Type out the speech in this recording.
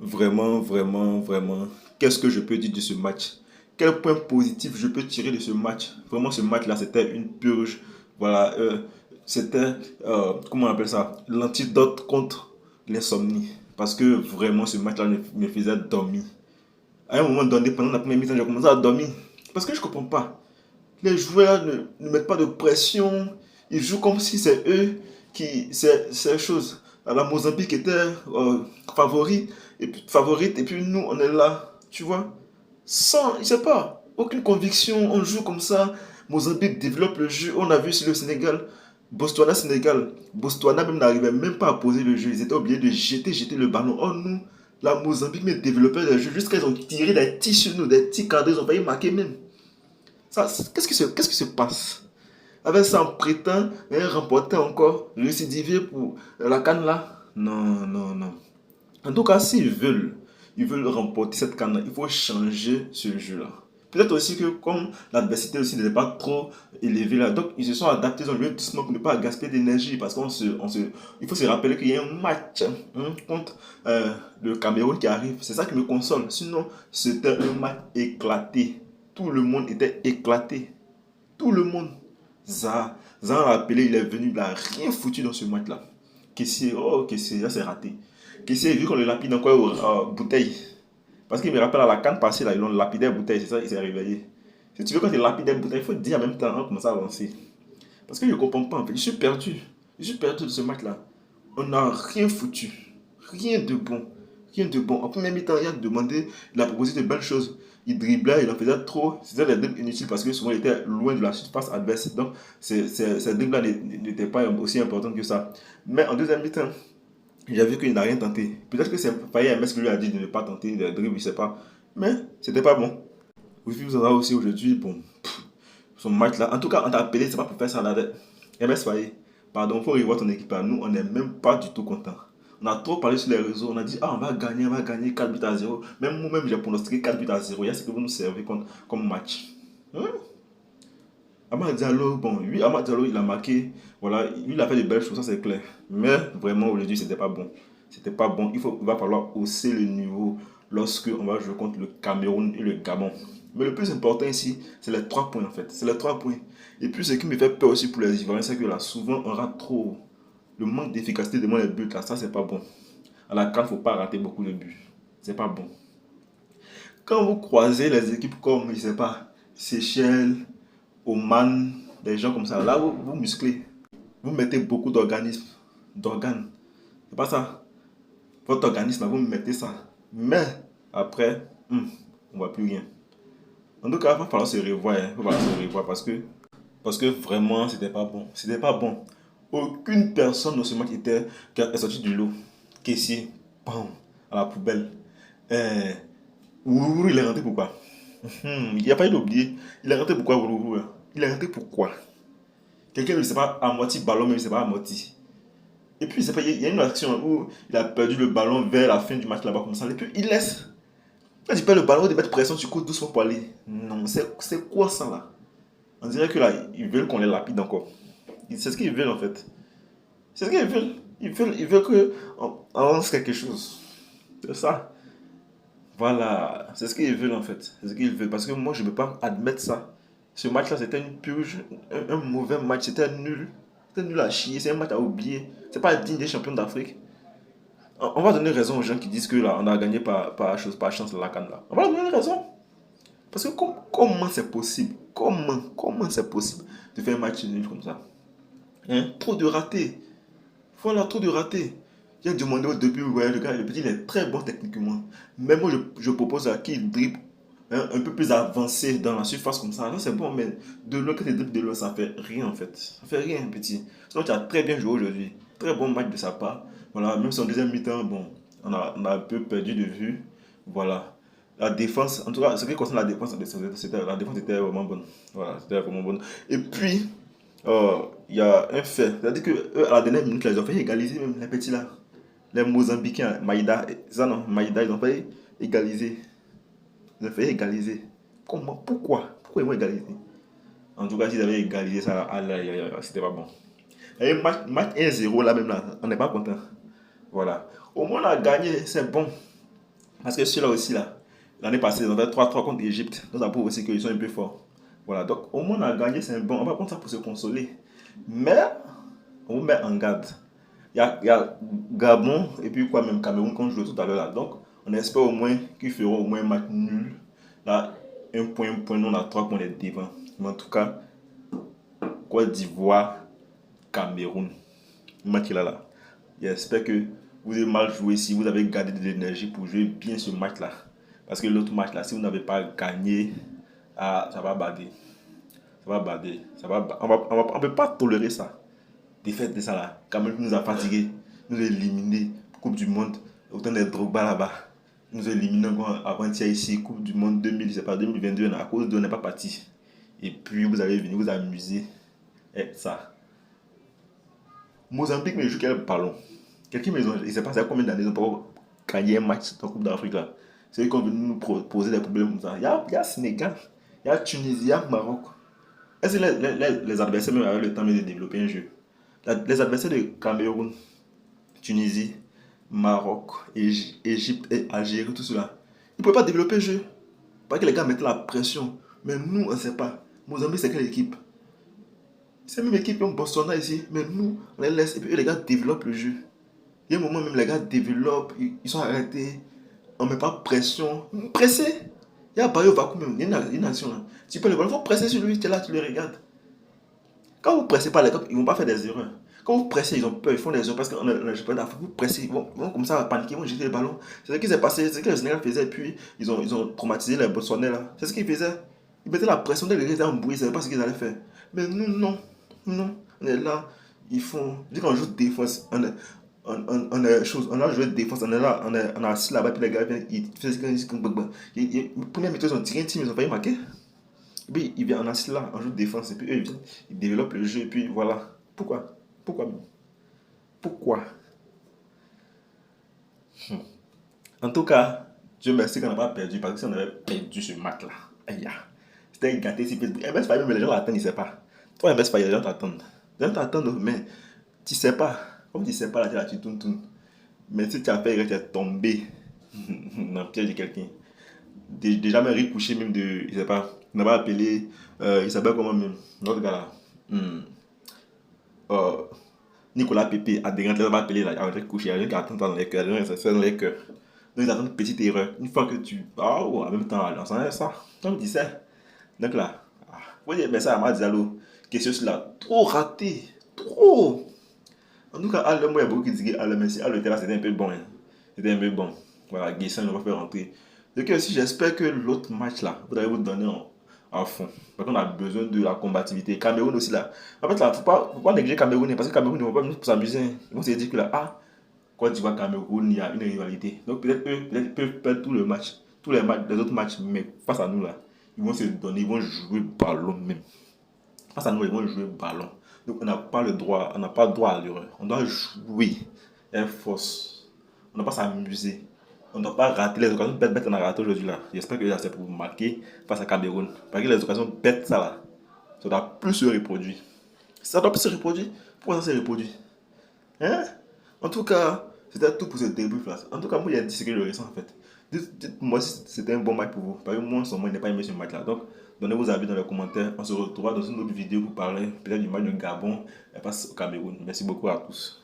Vraiment, vraiment, vraiment, qu'est-ce que je peux dire de ce match? Quel point positif je peux tirer de ce match? Vraiment, ce match-là, c'était une purge. Voilà, c'était, comment on appelle ça? L'antidote contre l'insomnie. Parce que vraiment, ce match-là me faisait dormir. À un moment donné, pendant la première mi-temps, j'ai commencé à dormir. Parce que je ne comprends pas. Les joueurs ne mettent pas de pression. Ils jouent comme si c'est eux qui. C'est chose. La Mozambique était favori, favorite, et puis nous, on est là. Tu vois? Sans, je sais pas, aucune conviction. On joue comme ça. Mozambique développe le jeu. On a vu sur le Sénégal. Sénégal. Botswana même n'arrivait même pas à poser le jeu. Ils étaient obligés de jeter le ballon. Oh nous, la Mozambique mais développait le jeu jusqu'à ils ont tiré des tirs sur nous, des tirs cadrés. Ils ont failli marquer même. Ça, qu'est-ce qui se passe? Avec ça, on prétend remporter encore, récidiver pour la canne là. Non, non, non. En tout cas, s'ils veulent, ils veulent remporter cette canne là, il faut changer ce jeu là. Peut-être aussi que comme l'adversité aussi n'était pas trop élevée là, donc ils se sont adaptés, ils ont joué doucement pour ne pas gaspiller d'énergie parce il faut se rappeler qu'il y a un match contre le Cameroun qui arrive. C'est ça qui me console. Sinon, c'était un match éclaté. Tout le monde était éclaté. Tout le monde. Zan l'a appelé, il est venu, il n'a rien foutu dans ce match-là. Kessié, oh Kessié, là c'est raté. Kessié, vu qu'on le lapide encore bouteille. Parce qu'il me rappelle à la canne passée, là, ils l'ont lapidé bouteille, c'est ça, il s'est réveillé. Si tu veux, quand tu lapides bouteille, il faut dire en même temps, on commence à avancer. Parce que je ne comprends pas, en fait, je suis perdu. Je suis perdu de ce match-là. On n'a rien foutu. Rien de bon. Rien de bon. En première mi-temps, il a demandé, il a proposé de belles choses. Il driblait, il en faisait trop. C'était des dribbles inutiles parce que souvent il était loin de la surface adverse. Donc ces dribbles-là n'étaient pas aussi importants que ça. Mais en deuxième mi-temps, j'ai vu qu'il n'a rien tenté. Peut-être que c'est Faye MS qui lui a dit de ne pas tenter des dribbles, je ne sais pas. Mais c'était pas bon. Vous aura aussi aujourd'hui, bon, son match là. En tout cas, on t'a appelé, c'est pas pour faire ça là. MS Faye, pardon, il faut revoir ton équipe là. Nous, on n'est même pas du tout content. On a trop parlé sur les réseaux, on a dit, ah, on va gagner 4 buts à 0. Même moi-même, j'ai pronostiqué 4 buts à 0. Il y a ce que vous nous servez comme match. Hein? Amad Diallo, bon, lui, Amad Diallo, il a marqué, voilà, lui, il a fait de belles choses, ça c'est clair. Mais vraiment, aujourd'hui, c'était pas bon. C'était pas bon. Il va falloir hausser le niveau lorsque on va jouer contre le Cameroun et le Gabon. Mais le plus important ici, c'est les 3 points en fait. C'est les 3 points. Et puis, ce qui me fait peur aussi pour les Ivoiriens, c'est que là, souvent, on rate trop. Le manque d'efficacité devant les buts, là, ça, c'est pas bon. À la CAN, il ne faut pas rater beaucoup de buts. C'est pas bon. Quand vous croisez les équipes comme, je sais pas, Seychelles, Oman, des gens comme ça, là, vous musclez. Vous mettez beaucoup d'organes. C'est pas ça. Votre organisme, là, vous mettez ça. Mais, après, on voit plus rien. En tout cas, il va falloir se revoir. Il va falloir se revoir parce que vraiment, c'était pas bon. C'était pas bon. Aucune personne dans ce match est sortie du lot. Caissier, bam, à la poubelle. Euh, Ourourou, il est rentré pourquoi? Il n'y a pas eu d'oublier. Il est rentré pourquoi, Ourourou? Il est rentré pourquoi? Quelqu'un ne sait pas à moitié ballon, mais il ne sait pas à moitié. Et puis, il y a une action où il a perdu le ballon vers la fin du match là-bas, comme ça. Et puis, il laisse. Quand il perd le ballon, il mettre pression, tu cours doucement pour aller. Non, c'est quoi ça là? On dirait que là, ils veulent qu'on les lapide encore. C'est ce qu'ils veulent en fait. C'est ce qu'ils veulent. Ils veulent qu'on lance quelque chose. C'est ça. Voilà. C'est ce qu'ils veulent en fait. C'est ce qu'ils veulent. Parce que moi, je ne peux pas admettre ça. Ce match-là, c'était une purge. Un mauvais match. C'était nul. C'était nul à chier. C'est un match à oublier. C'est pas digne des champions d'Afrique. On va donner raison aux gens qui disent que là, on a gagné par chance la canne là. On va leur donner raison. Parce que comment c'est possible? Comment c'est possible de faire un match nul comme ça? Hein? Trop de ratés. Voilà, trop de ratés. J'ai demandé au début, ouais, le gars, le petit, il est très bon techniquement. Mais moi, je propose à qui il dribble un peu plus avancé dans la surface comme ça. Là, c'est bon, mais de l'autre côté, de l'autre, ça fait rien en fait. Ça fait rien, petit. Sinon, tu as très bien joué aujourd'hui. Très bon match de sa part. Voilà, même si en deuxième mi-temps, bon, on a un peu perdu de vue. Voilà. La défense, en tout cas, ce qui concerne la défense, la défense était vraiment bonne. Voilà, c'était vraiment bonne. Et puis, il y a un fait. C'est-à-dire que à la dernière minute, là, ils ont failli égaliser même les petits là. Les Mozambicains, Maïda, ça non, Maïda, ils ont failli égaliser. Ils ont failli égaliser. Comment? Pourquoi ils vont égaliser? En tout cas, s'ils avaient égalisé ça, c'était pas bon. Et match 1-0 là même là, on n'est pas content. Voilà. Au moins on a gagné, c'est bon. Parce que ceux-là aussi, là, l'année passée, ils ont fait 3-3 contre l'Égypte. Donc ça prouve aussi qu'ils sont un peu forts. Voilà, donc au moins on a gagné, c'est un bon. On va prendre ça pour se consoler. Mais on vous met en garde. Il y a Gabon et puis quoi, même Cameroun qu'on joue tout à l'heure là. Donc on espère au moins qu'ils feront au moins un match nul. Là, un point, nous on a 3 points devant. Mais en tout cas, Côte d'Ivoire, Cameroun. Le match là là. J'espère que vous avez mal joué si vous avez gardé de l'énergie pour jouer bien ce match là. Parce que l'autre match là, si vous n'avez pas gagné, ah, ça va bader. Ça va bader. On peut pas tolérer ça. Défaite de ça là. Cameroun nous a fatigués. Nous a éliminés. Coupe du Monde. Autant des Drogba là-bas. Nous a éliminés avant-hier ici. Coupe du Monde 2000, je sais pas, 2022. À cause de on n'est pas parti. Et puis vous allez venir vous amuser. Et ça. Mozambique me joue quel ballon. Quelqu'un me dit, il sait pas ça combien d'années ils ont pas gagné un match dans la Coupe d'Afrique là. C'est eux qui ont venu nous poser des problèmes comme ça. Il y a Sénégal, il y a Tunisie, il y a Maroc. Est-ce que les adversaires même avaient le temps de développer un jeu? Les adversaires de Cameroun, Tunisie, Maroc, Égypte et Algérie, tout cela, ils ne pouvaient pas développer un jeu. Pas que les gars mettaient la pression. Mais nous, on ne sait pas. Mozambique, c'est quelle équipe? C'est la même équipe qui ont Botswana ici. Mais nous, on les laisse. Et puis les gars développent le jeu. Il y a un moment même, les gars développent. Ils sont arrêtés. On ne met pas pression. Pressé. Il y a Bayo Vakou même. Il y a une action là. Tu peux le ballon. Il faut presser sur lui. Tu es là, tu le regardes. Quand vous ne pressez pas les gars, ils ne vont pas faire des erreurs. Quand vous pressez, ils ont peur, ils font des erreurs parce qu'on a le championnat d'Afrique. Vous pressez, ils vont comme ça paniquer, ils vont jeter le ballon. C'est ce qui s'est passé, c'est ce que le Sénégal faisait, puis ils ont traumatisé les Botswanais là. C'est ce qu'ils faisaient. Ils mettaient la pression dès que les gens étaient embrouillés, ils ne savaient pas ce qu'ils allaient faire. Mais nous, non, non. On est là, ils font. Dès qu'on joue défense, on a joué défense, on est là, on est assis là-bas, puis les gars viennent, ils font ce qu'ils disent. Première mi-temps, ils ont tiré un team, ils ont failli marquer. Et puis, ils viennent en assis là, en jeu de défense, et puis eux, ils viennent, ils développent le jeu, et puis voilà. Pourquoi? Pourquoi? Pourquoi? En tout cas, Dieu merci qu'on n'a pas perdu, parce que si on avait perdu ce match-là, aïe, c'était gâté si peut. MS Fire, mais les gens l'attendent, ils ne savent pas. Toi, MS Fire, les gens t'attendent. Les gens t'attendent, mais tu ne sais pas. Comme tu ne sais pas, là, tu tournes. Mais si tu as fait, tu es tombé dans le piège de quelqu'un. Déjà, même Rick Couché, même de. Je ne sais pas. On n'a pas appelé. Il s'appelle comment même? L'autre gars là. Euh, Nicolas Pépé a des grands appelés là, avec couché, il y a rien qui attend dans les cœurs, il y a rien qui dans les cœurs. Donc ils attendent une petite erreur. Une fois que tu. Ah, oh, en même temps, on s'en est ça. Comme tu sais. Donc là, vous voyez, mais ça, Amad Diallo, question sur là, trop raté. Trop. En tout cas, Al, moi, il y a beaucoup qui disent que Al, mais si Al était là, c'était un peu bon. Hein. C'était un peu bon. Voilà, Guessin, on va faire rentrer. Donc aussi, j'espère que l'autre match là, vous allez vous donner en fond. Parce qu'on a besoin de la combativité. Cameroun aussi là. En fait, là, faut pas négliger Cameroun parce que Cameroun ne vont pas venir pour s'amuser. Ils vont se dire que là, ah, quand tu vois Cameroun, il y a une rivalité. Donc peut-être eux, ils peuvent perdre tout le match, tous les matchs, les autres matchs, mais face à nous là, ils vont se donner, ils vont jouer ballon même. Face à nous, ils vont jouer ballon. Donc on n'a pas le droit, on n'a pas le droit à l'erreur. On doit jouer un force. On ne doit pas s'amuser. On ne doit pas rater les occasions bêtes qu'on a raté aujourd'hui là. J'espère que c'est pour vous marquer face à Cameroun. Parce que les occasions bêtes ça là, ça doit plus se reproduire. Ça doit plus se reproduire. Pourquoi ça se reproduit? Hein? En tout cas, c'était tout pour ce début là. En tout cas, moi j'ai dit ce que je ressens en fait. Dites-moi si c'était un bon match pour vous. Parce que moi, je n'ai pas aimé ce match là. Donc, donnez vos avis dans les commentaires. On se retrouvera dans une autre vidéo pour parler peut-être du match de Gabon et face au Cameroun. Merci beaucoup à tous.